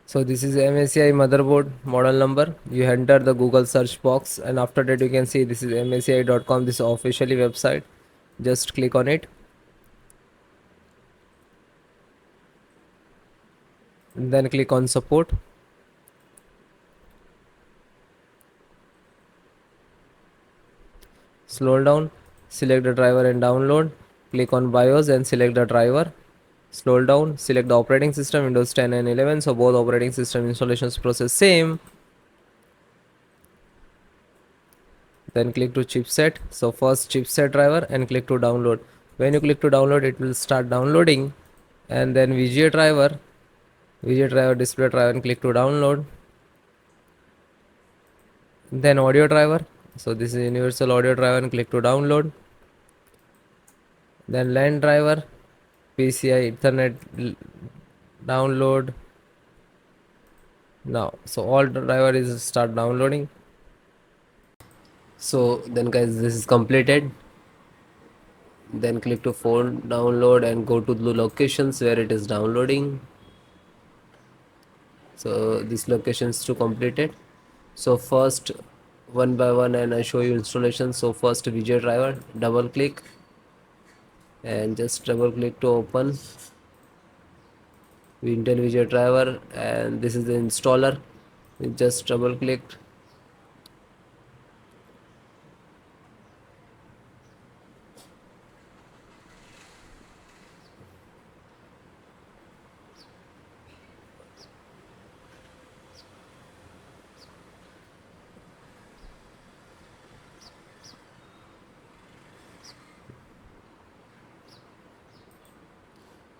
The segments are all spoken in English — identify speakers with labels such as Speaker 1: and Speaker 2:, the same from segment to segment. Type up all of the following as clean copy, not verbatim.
Speaker 1: So this is MSI motherboard model number. You enter the Google search box, and after that you can see this is msi.com. This is officially website. Just click on it. And then click on support. Scroll down, select the driver and download. Click on BIOS and select the driver. Scroll down, select the operating system Windows 10 and 11. So both operating system installations process same. Then click to chipset. So first chipset driver and click to download. When you click to download, it will start downloading. And then VGA driver, display driver, and click to download. Then audio driver. So this is universal audio driver and click to download. Then LAN driver, PCI Ethernet download. Now, so all the driver is start downloading. So then guys, this is completed. Then click to phone download and go to the locations where it is downloading. So this location is to completed. So first one by one, and I show you installation. So first VGA driver, double click and just double click to open Intel VGA driver, and this is the installer. We just double clicked.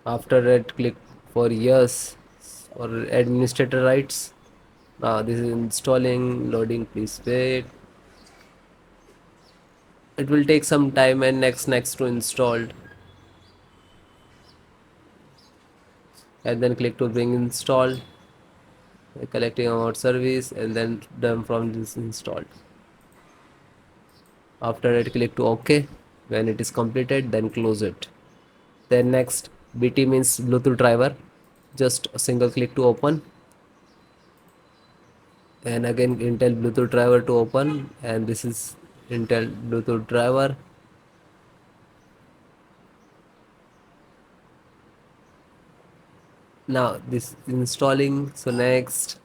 Speaker 1: After that, click for yes or administrator rights. Now this is installing, loading, please wait. It will take some time, and next to installed, and then click to bring installed, collecting about service, and then done from this installed. After that, click to OK. When it is completed, then close it. Then next, BT means Bluetooth driver. Just a single click to open, and again Intel Bluetooth driver to open, and this is Intel Bluetooth driver. Now this is installing. So next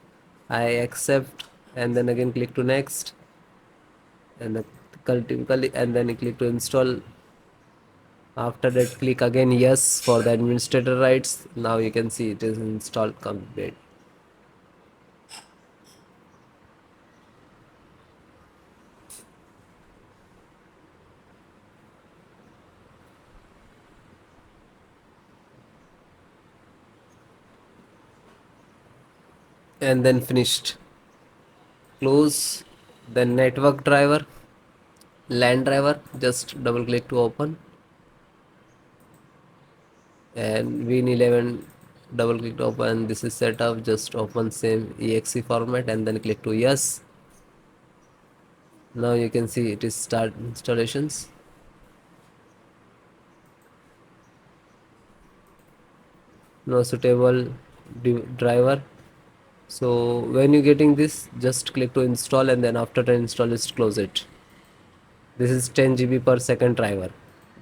Speaker 1: I accept, and then again click to next, and then click to install. After that, click again yes for the administrator rights. Now you can see it is installed complete. And then finished. Close. Then network driver, LAN driver, just double click to open, and Win11, double click to open. This is set up, just open same exe format and then click to yes. Now you can see it is start installations. No suitable driver. So when you getting this, just click to install, and then after the install, just close it. This is 10 GB per second driver.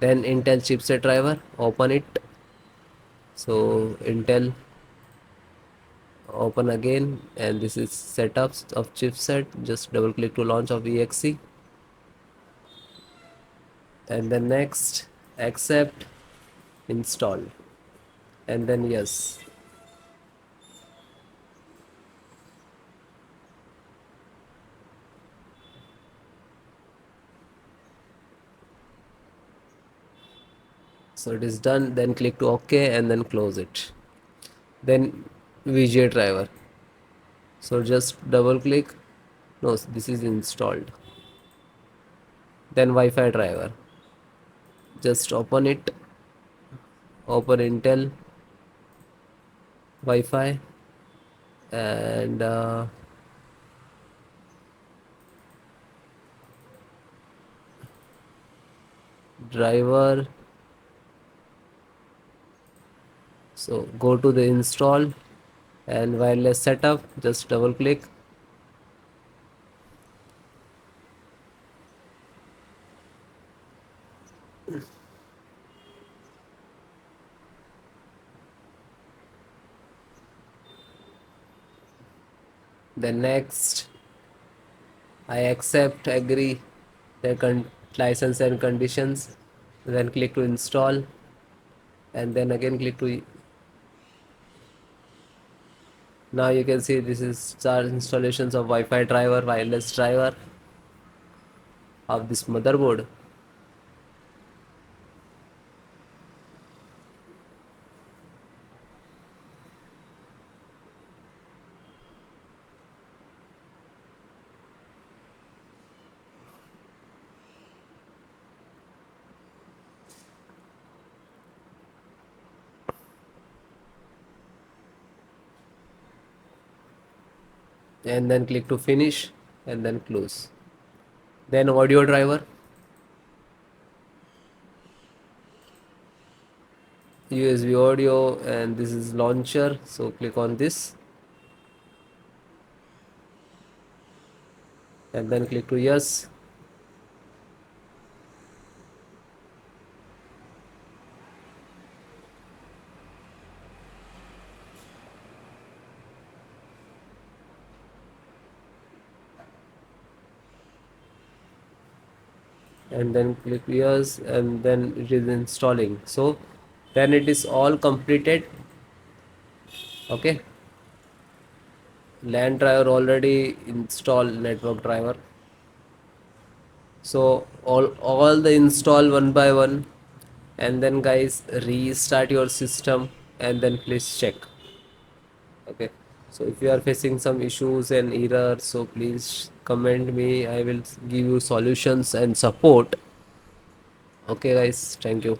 Speaker 1: Then Intel chipset driver, open it. So Intel, open again, and this is setups of chipset. Just double click to launch of exe, and then next, accept, install, and then yes. So it is done. Then click to OK and then close it. Then VGA driver. So just double click. No, this is installed. Then Wi-Fi driver. Just open it. Open Intel Wi-Fi, and driver. So go to the install, and wireless setup, just double click. Then next, I accept, agree the license and conditions. Then click to install, and then again click to. Now you can see this is start installations of Wi-Fi driver, wireless driver of this motherboard. And then click to finish and then close. Then audio driver, USB audio, and this is launcher, so click on this and then click to yes. And then click yes, and then it is installing. So then it is all completed. Okay, LAN driver already installed, network driver. So all the install one by one, and then guys restart your system and then please check. Okay, so if you are facing some issues and errors, so please comment me, I will give you solutions and support. Okay guys, thank you.